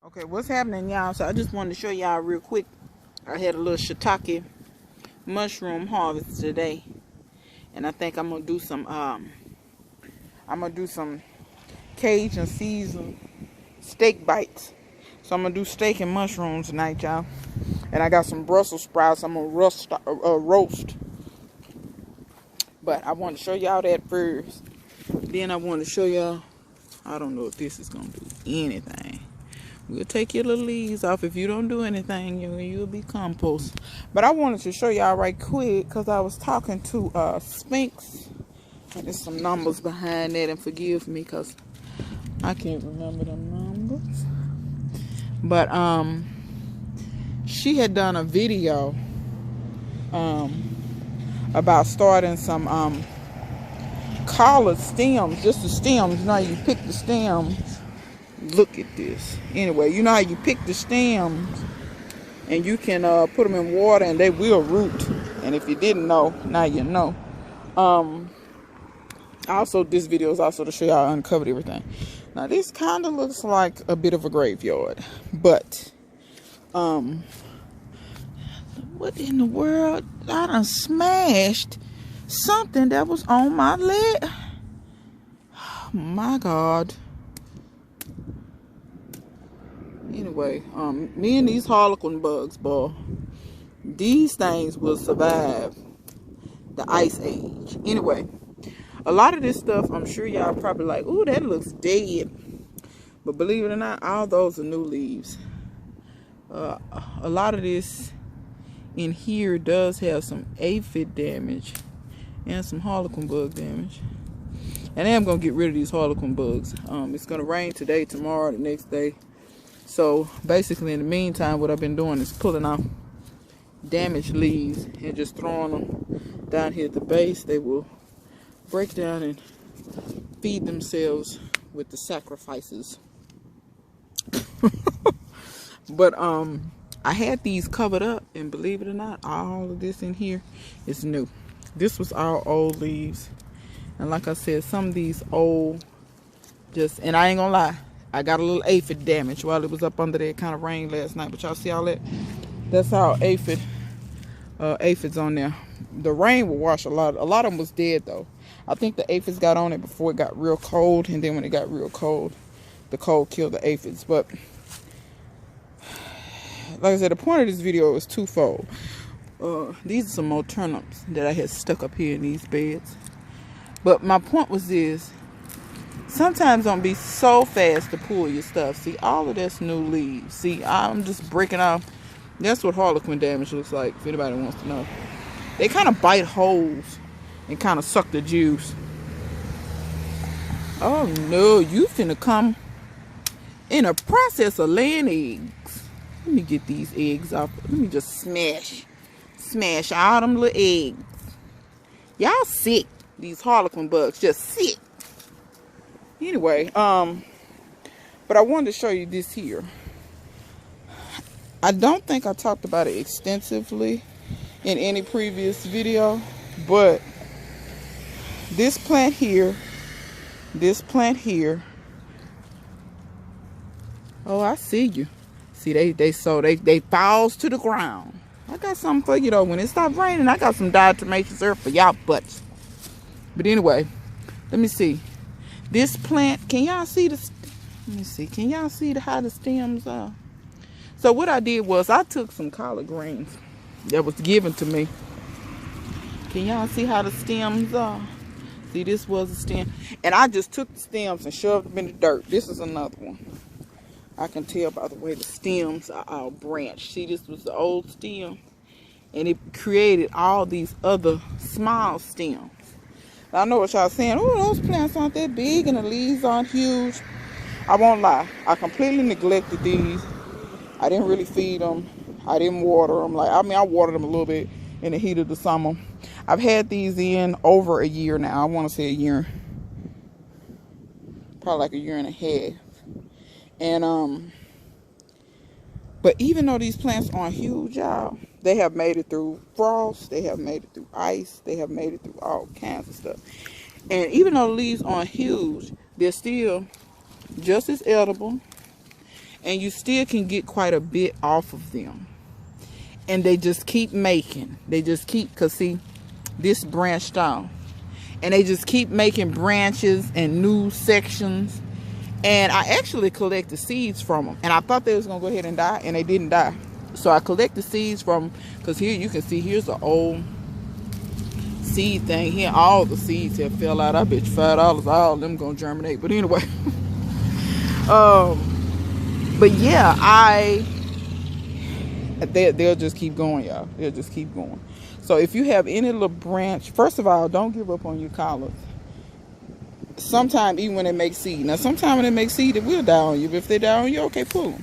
Okay, what's happening, y'all? So I just wanted to show y'all real quick. I had a little shiitake mushroom harvest today, and I think I'm gonna do some Cajun seasoned steak bites. So I'm gonna do steak and mushrooms tonight, y'all. And I got some Brussels sprouts I'm gonna roast. But I want to show y'all that first. Then I want to show y'all. I don't know if this is gonna do anything. We'll take your little leaves off. If you don't do anything, you'll be compost. But I wanted to show y'all right quick because I was talking to Sphinx. And there's some numbers behind that, and forgive me because I can't remember the numbers. But she had done a video about starting some collard stems, just the stems. You know how you pick the stems. Look at this. Anyway, you know how you pick the stems and you can put them in water and they will root. And if you didn't know, now you know. Also, this video is also to show y'all I uncovered everything. Now, this kind of looks like a bit of a graveyard. But, what in the world? I done smashed something that was on my leg. Oh, my God. Anyway, me and these harlequin bugs, boy, these things will survive the ice age. Anyway, a lot of this stuff, I'm sure y'all probably like, ooh, that looks dead. But believe it or not, all those are new leaves. A lot of this in here does have some aphid damage and some harlequin bug damage. And I am going to get rid of these harlequin bugs. It's going to rain today, tomorrow, the next day. So basically in the meantime, what I've been doing is pulling off damaged leaves and just throwing them down here at the base. They will break down and feed themselves with the sacrifices. But I had these covered up, and believe it or not, all of this in here is new. This was all old leaves. And like I said, some of these old, and I ain't gonna lie, I got a little aphid damage while it was up under that kind of rain last night. But y'all see all that? That's how aphids on there. The rain will wash a lot. A lot of them was dead though. I think the aphids got on it before it got real cold. And then when it got real cold, the cold killed the aphids. But like I said, the point of this video is twofold. These are some more turnips that I had stuck up here in these beds. But my point was this. Sometimes don't be so fast to pull your stuff. See, all of that's new leaves. See, I'm just breaking off. That's what harlequin damage looks like, if anybody wants to know. They kind of bite holes and kind of suck the juice. Oh no, you finna come in a process of laying eggs. Let me get these eggs off. Let me just smash all them little eggs. Y'all sick. These harlequin bugs just sick. Anyway, but I wanted to show you this here. I don't think I talked about it extensively in any previous video, but this plant here, oh, I see you. See, they falls to the ground. I got something for you though. When it stops raining, I got some diatomaceous earth for y'all butts. But anyway, let me see. This plant, can y'all see the, let me see, can y'all see how the stems are? So what I did was I took some collard greens that was given to me. Can y'all see how the stems are? See, this was a stem. And I just took the stems and shoved them in the dirt. This is another one. I can tell by the way the stems are all branched. See, this was the old stem. And it created all these other small stems. I know what y'all saying. Oh, those plants aren't that big and the leaves aren't huge. I won't lie. I completely neglected these. I didn't really feed them. I didn't water them. I watered them a little bit in the heat of the summer. I've had these in over a year now. I want to say a year. Probably like a year and a half. And, but even though these plants aren't huge, y'all, they have made it through frost. They have made it through ice. They have made it through all kinds of stuff. And even though the leaves aren't huge, they're still just as edible And you still can get quite a bit off of them. And they just keep making. They just keep, because see, this branched off. And they just keep making branches and new sections. And I actually collected seeds from them. And I thought they was going to go ahead and die, and they didn't die. So I collected seeds from, because here you can see, here's the old seed thing. Here, all the seeds have fell out. I bet you $5, all of them going to germinate. But anyway. But yeah, they'll just keep going, y'all. They'll just keep going. So if you have any little branch, first of all, don't give up on your collards. Sometimes even when they make seed. Now, sometimes when they make seed, it will die on you. But if they die on you, okay, pull them.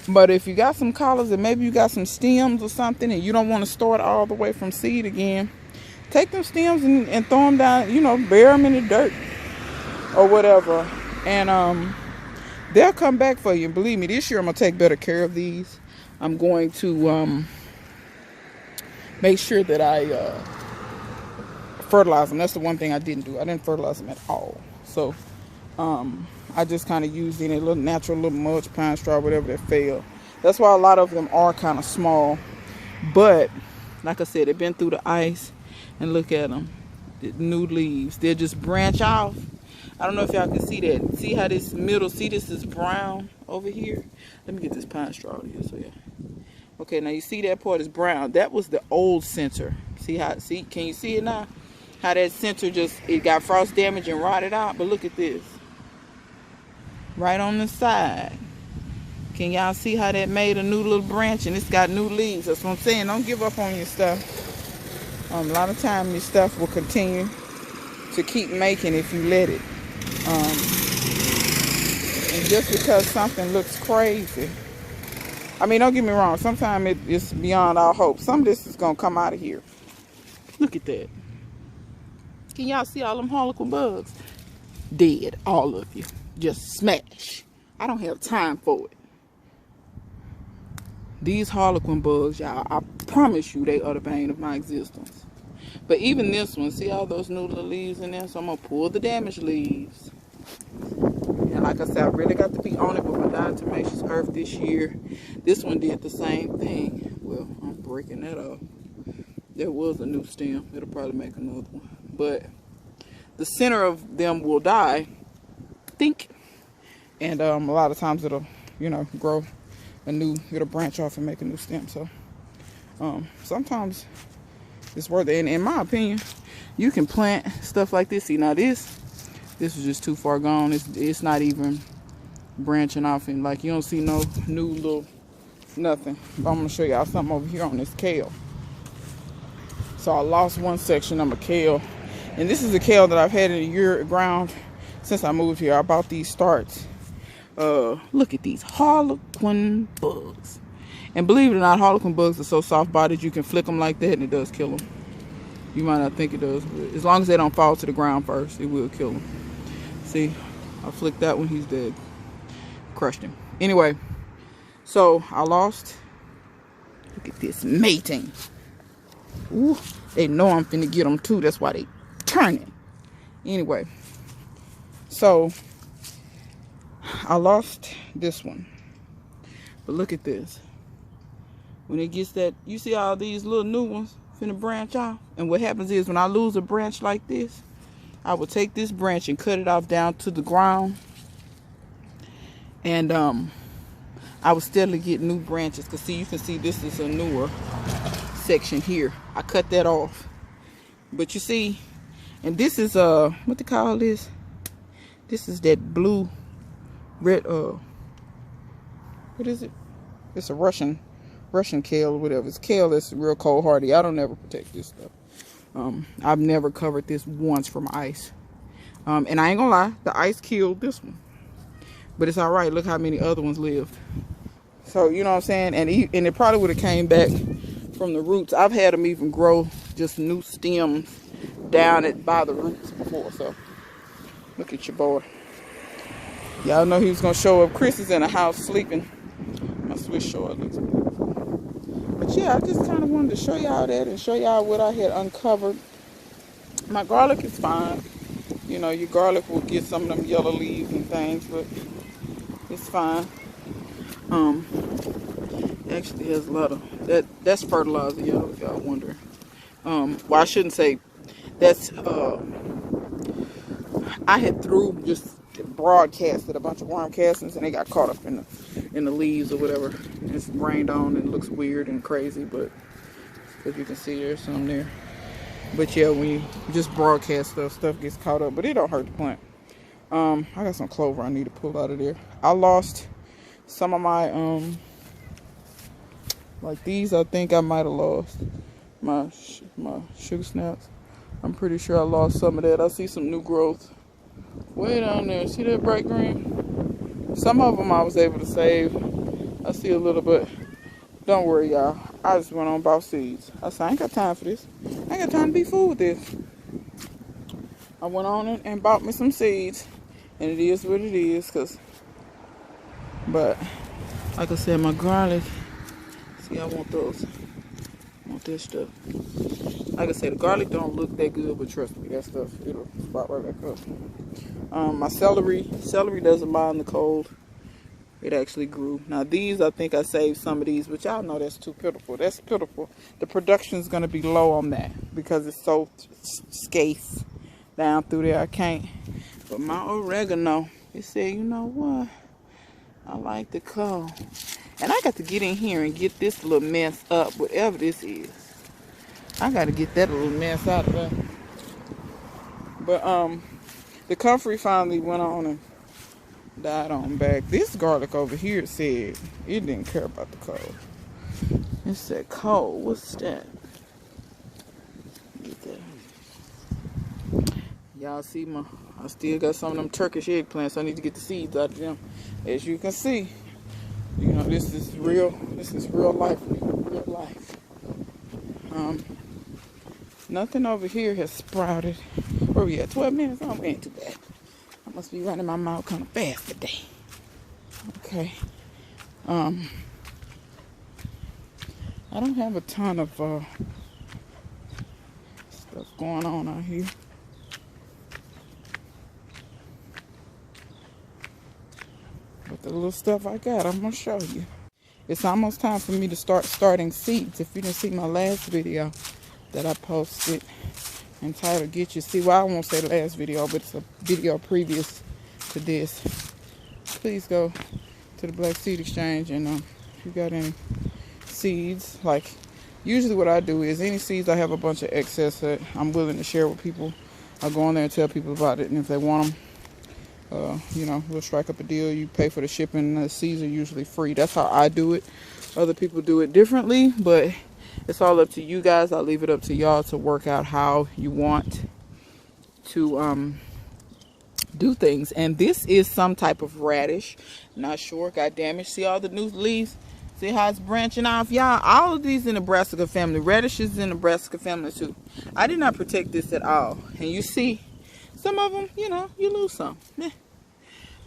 But if you got some collards and maybe you got some stems or something and you don't want to start all the way from seed again, take them stems and throw them down, you know, bury them in the dirt or whatever. And they'll come back for you. And believe me, this year I'm going to take better care of these. I'm going to make sure that I fertilize them. That's the one thing I didn't do. I didn't fertilize them at all. So I just kind of used any little natural little mulch, pine straw, whatever that fell. That's why a lot of them are kind of small. But like I said, they've been through the ice. And look at them. The new leaves. They'll just branch off. I don't know if y'all can see that. See how this middle, see this is brown over here? Let me get this pine straw out of here. So yeah. Okay, now you see that part is brown. That was the old center. See how, see, can you see it now? How that center just, it got frost damage and rotted out. But look at this. Right on the side. Can y'all see how that made a new little branch and it's got new leaves? That's what I'm saying. Don't give up on your stuff. A lot of time your stuff will continue to keep making if you let it. And just because something looks crazy, I mean, don't get me wrong, sometimes it's beyond our hope. Some of this is going to come out of here. Look at that. Can y'all see all them harlequin bugs? Dead, all of you. Just smash. I don't have time for it. These harlequin bugs, y'all, I promise you they are the bane of my existence. But even this one, see all those new little leaves in there? So I'm going to pull the damaged leaves. And like I said, I really got to be on it with my diatomaceous earth this year. This one did the same thing. Well, I'm breaking that off. There was a new stem. It'll probably make another one. But the center of them will die. Think. And a lot of times it'll, you know, grow a new, it'll branch off and make a new stem. So sometimes it's worth it. And in my opinion, you can plant stuff like this. See, now this is just too far gone. It's not even branching off, and like you don't see no new little nothing. But I'm gonna show y'all something over here on this kale. So I lost one section of my kale, and this is a kale that I've had in the year ground since I moved here. I bought these starts. Look at these harlequin bugs. And believe it or not, harlequin bugs are so soft-bodied you can flick them like that and it does kill them. You might not think it does, but as long as they don't fall to the ground first, it will kill them. See, I flicked that one, he's dead. Crushed him. Anyway, so I lost. Look at this mating. Ooh, they know I'm finna get them too. That's why they turning. Anyway, so I lost this one. But look at this. When it gets that, you see all these little new ones finna branch off. And what happens is when I lose a branch like this, I will take this branch and cut it off down to the ground. And I will steadily get new branches. Because see, you can see this is a newer section here. I cut that off. But you see, and this is what they call this? This is that blue, red, what is it? It's a Russian kale or whatever. It's kale that's real cold hardy. I don't ever protect this stuff. I've never covered this once from ice. And I ain't gonna lie, the ice killed this one. But it's all right. Look how many other ones lived. So, you know what I'm saying? And it probably would have came back from the roots. I've had them even grow just new stems down by the roots before. So, look at your boy. Y'all know he was going to show up. Chris is in the house sleeping. My Swiss short looks good. But yeah, I just kind of wanted to show y'all that and show y'all what I had uncovered. My garlic is fine. You know, your garlic will get some of them yellow leaves and things, but it's fine. Um, actually has a lot of that. That's fertilizer, y'all. If y'all wondering. Well, I shouldn't say that's. I had threw just broadcasted a bunch of worm castings, and they got caught up in the leaves or whatever. It's rained on and it looks weird and crazy, but as you can see, there's some there. But yeah, when you just broadcast stuff gets caught up, but it don't hurt the plant. I got some clover I need to pull out of there. I lost some of my like these. I think I might have lost my sugar snaps. I'm pretty sure I lost some of that. I see some new growth way down there. See that bright green? Some of them I was able to save. I see a little bit. Don't worry, y'all. I just went on and bought seeds. I said, I ain't got time for this. I ain't got time to be fooled with this. I went on and bought me some seeds. And it is what it is. But, like I said, my garlic. See, I want those. I want this stuff. Like I said, the garlic don't look that good, but trust me, that stuff, it'll spot right back up. My celery doesn't mind the cold. It actually grew. Now these, I think I saved some of these, but y'all know that's too pitiful. That's pitiful. The production's gonna be low on that because it's so scarce down through there. I can't. But my oregano, it said, you know what? I like the cold. And I got to get in here and get this little mess up, whatever this is. I got to get that little mess out of there. But the comfrey finally went on and died on back. This garlic over here said it didn't care about the cold. It said cold. What's that? Get that. Y'all see I still got some of them Turkish eggplants. I need to get the seeds out of them. As you can see, you know, this is real life. Real life. Nothing over here has sprouted. Where we at? 12 minutes? Oh, we ain't too bad. I must be running my mouth kind of fast today. Okay. I don't have a ton of stuff going on out here. But the little stuff I got, I'm gonna show you. It's almost time for me to start starting seeds. If you didn't see my last video that I posted entitled Get Your Seed. Well, I won't say the last video, but it's a video previous to this. Please go to the Black Seed Exchange, and if you got any seeds, like usually what I do is any seeds I have a bunch of excess that I'm willing to share with people, I go on there and tell people about it, and if they want them, you know, we'll strike up a deal. You pay for the shipping. The seeds are usually free. That's how I do it. Other people do it differently, but it's all up to you guys. I'll leave it up to y'all to work out how you want to do things. And this is some type of radish. Not sure. God damn it. See all the new leaves? See how it's branching off? Y'all, all of these in the brassica family. Radish is in the brassica family too. I did not protect this at all. And you see, some of them, you know, you lose some.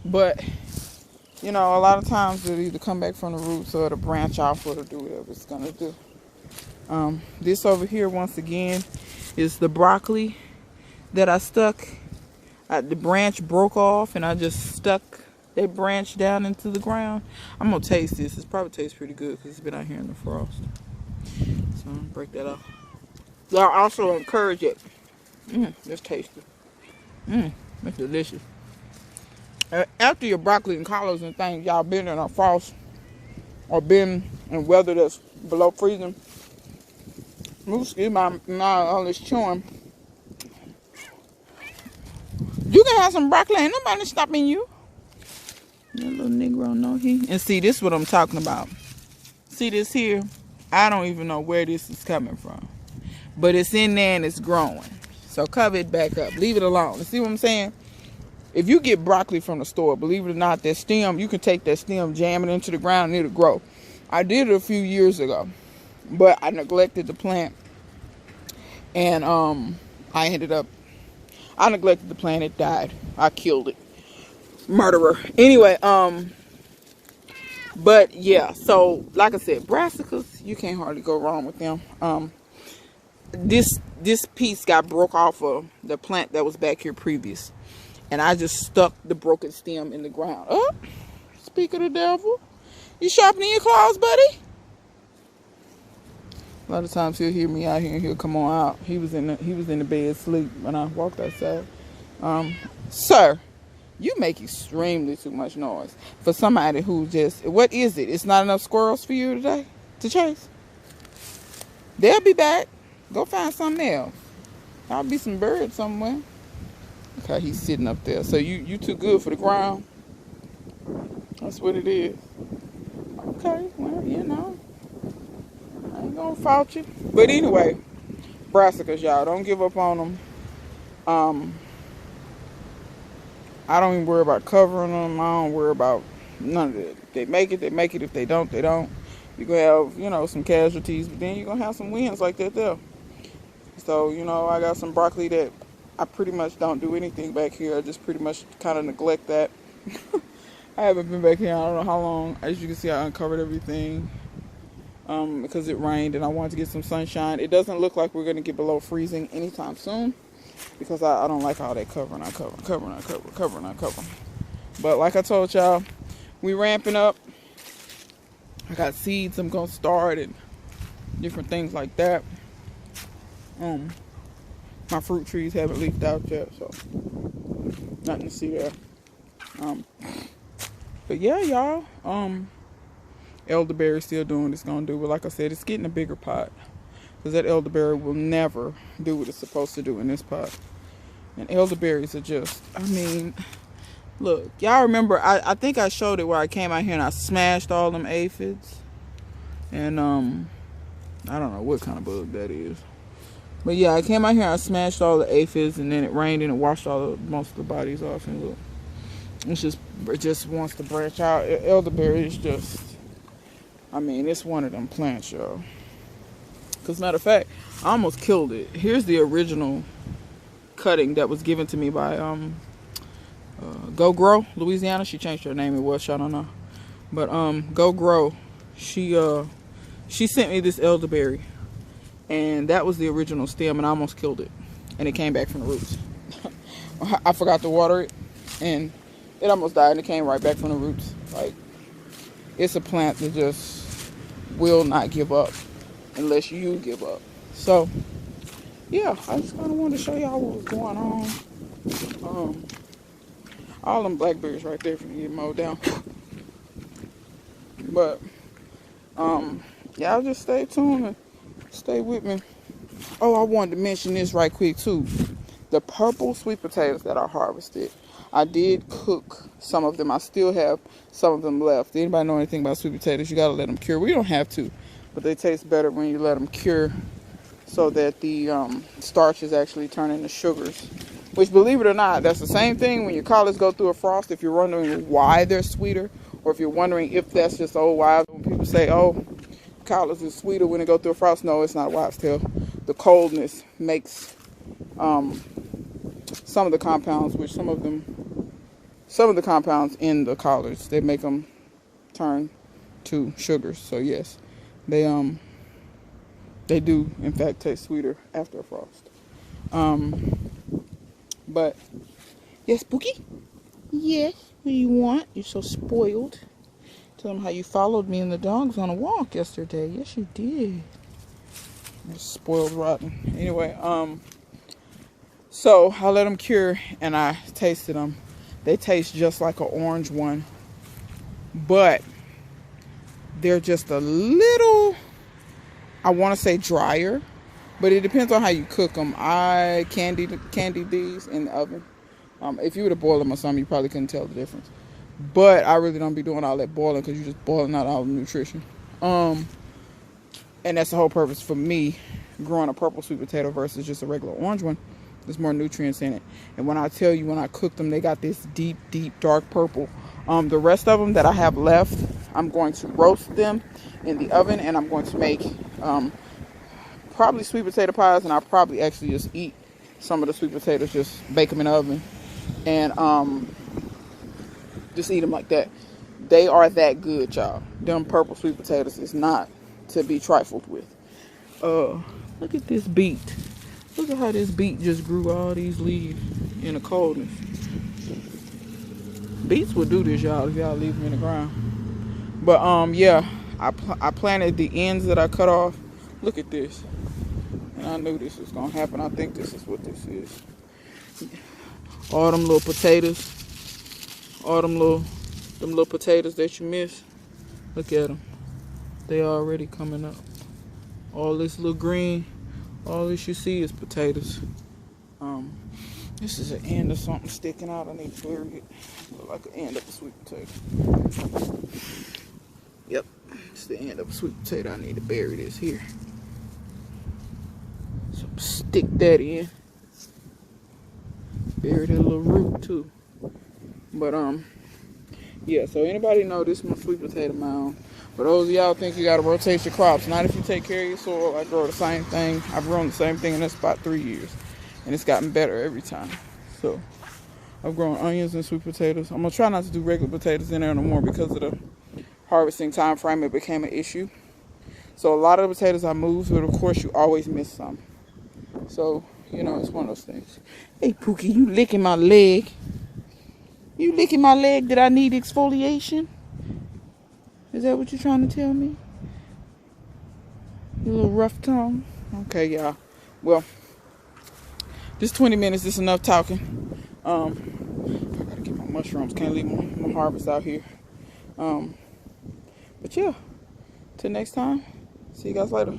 But, you know, a lot of times it'll either come back from the roots or it'll branch off or it'll do whatever it's going to do. This over here, once again, is the broccoli that I stuck. The branch broke off and I just stuck that branch down into the ground. I'm going to taste this. It probably tastes pretty good because it's been out here in the frost. So I'm going to break that off. Y'all also encourage it. Let's taste it. It's delicious. After your broccoli and collards and things, y'all been in a frost or been in weather that's below freezing. Excuse my all this chewing. You can have some broccoli. Ain't nobody stopping you. That little Negro know he. And see, this is what I'm talking about. See this here? I don't even know where this is coming from. But it's in there and it's growing. So cover it back up. Leave it alone. You see what I'm saying? If you get broccoli from the store, believe it or not, that stem, you can take that stem, jam it into the ground, and it'll grow. I did it a few years ago. But I neglected the plant. And I neglected the plant. It died. I killed it. Murderer. Anyway, but yeah, so like I said, brassicas, you can't hardly go wrong with them. This piece got broke off of the plant that was back here previous. And I just stuck the broken stem in the ground. Oh, speak of the devil. You sharpening your claws, buddy? A lot of times he'll hear me out here and he'll come on out. He was in the bed asleep when I walked outside. Sir, you make extremely too much noise for somebody who just, what is it? It's not enough squirrels for you today to chase? They'll be back. Go find something else. There'll be some birds somewhere. Okay, he's sitting up there. So you too good for the ground? That's what it is. Okay, well, you know, I ain't gonna fault you. But anyway, brassicas, y'all, don't give up on them. I don't even worry about covering them. I don't worry about none of that. If they make it, they make it. If they don't, they don't. You're going to have, you know, some casualties, but then you're going to have some wins like that there. So, you know, I got some broccoli that I pretty much don't do anything back here. I just pretty much kind of neglect that. I haven't been back here, I don't know how long. As you can see, I uncovered everything because it rained and I wanted to get some sunshine. It doesn't look like we're going to get below freezing anytime soon because I don't like all that covering. But like I told y'all, we ramping up. I got seeds I'm going to start and different things like that. My fruit trees haven't leafed out yet, so nothing to see there. But yeah, y'all, elderberry still doing what it's gonna do, but like I said, it's getting a bigger pot because that elderberry will never do what it's supposed to do in this pot. And elderberries are just, I mean, look, y'all remember, I think I showed it where I came out here and I smashed all them aphids, and I don't know what kind of bug that is. But yeah, I came out here and I smashed all the aphids, and then it rained and it washed most of the bodies off. And look, it just wants to branch out. Elderberry is just, I mean, it's one of them plants, y'all. Because matter of fact, I almost killed it. Here's the original cutting that was given to me by Go Grow, Louisiana. She changed her name in Welsh, I don't know. But Go Grow, she sent me this elderberry. And that was the original stem, and I almost killed it. And it came back from the roots. I forgot to water it, and it almost died, and it came right back from the roots. Like, it's a plant that just will not give up unless you give up. So, yeah, I just kind of wanted to show y'all what was going on. All them blackberries right there finna get mowed down. But, y'all just stay tuned and stay with me. Oh, I wanted to mention this right quick too. The purple sweet potatoes that I harvested, I did cook some of them. I still have some of them left. Anybody know anything about sweet potatoes? You gotta let them cure. We don't have to, but they taste better when you let them cure, so that the starches actually turn into sugars. Which, believe it or not, that's the same thing when your collards go through a frost. If you're wondering why they're sweeter, or if you're wondering if that's just old wives, when people say, "Oh, collards is sweeter when they go through a frost," no, it's not a wives' tale. The coldness makes some of the compounds, which some of the compounds in the collards, they make them turn to sugars. So yes, they do in fact taste sweeter after a frost. But yes, Bookie. Yes, what do you want? You're so spoiled. Tell them how you followed me and the dogs on a walk yesterday. Yes, you did. You're spoiled rotten. Anyway, so I let them cure and I tasted them. They taste just like an orange one, but they're just a little, I want to say drier, but it depends on how you cook them. I candied these in the oven. If you were to boil them or something, you probably couldn't tell the difference. But I really don't be doing all that boiling because you're just boiling out all the nutrition. And that's the whole purpose for me growing a purple sweet potato versus just a regular orange one. There's more nutrients in it. And when I tell you, when I cook them, they got this deep, deep, dark purple. The rest of them that I have left, I'm going to roast them in the oven, and I'm going to make probably sweet potato pies, and I'll probably actually just eat some of the sweet potatoes, just bake them in the oven, and just eat them like that. They are that good, y'all. Them purple sweet potatoes is not to be trifled with. Look at this beet. Look at how this beet just grew all these leaves in the coldness. Beets will do this, y'all, if y'all leave them in the ground. But yeah, I planted the ends that I cut off. Look at this. And I knew this was gonna happen. I think this is what this is. All them little potatoes. All them little potatoes that you miss. Look at them. They already coming up. All this little green, all this you see is potatoes. This is an end of something sticking out. I need to bury it. Look like an end of a sweet potato. Yep, it's the end of a sweet potato. I need to bury this here. So stick that in. Bury that little root too. But yeah, so anybody know this is my sweet potato mound. For those of y'all think you gotta rotate your crops, not if you take care of your soil. I grow the same thing. I've grown the same thing in this about 3 years. And it's gotten better every time. So I've grown onions and sweet potatoes. I'm gonna try not to do regular potatoes in there no more because of the harvesting time frame. It became an issue. So a lot of the potatoes I moved, but of course you always miss some. So, you know, it's one of those things. Hey Pookie, you licking my leg. You licking my leg that I need exfoliation? Is that what you're trying to tell me? You little rough tongue. Okay, y'all. Well, this 20 minutes is enough talking. I gotta get my mushrooms. Can't leave my harvest out here. But yeah, till next time. See you guys later.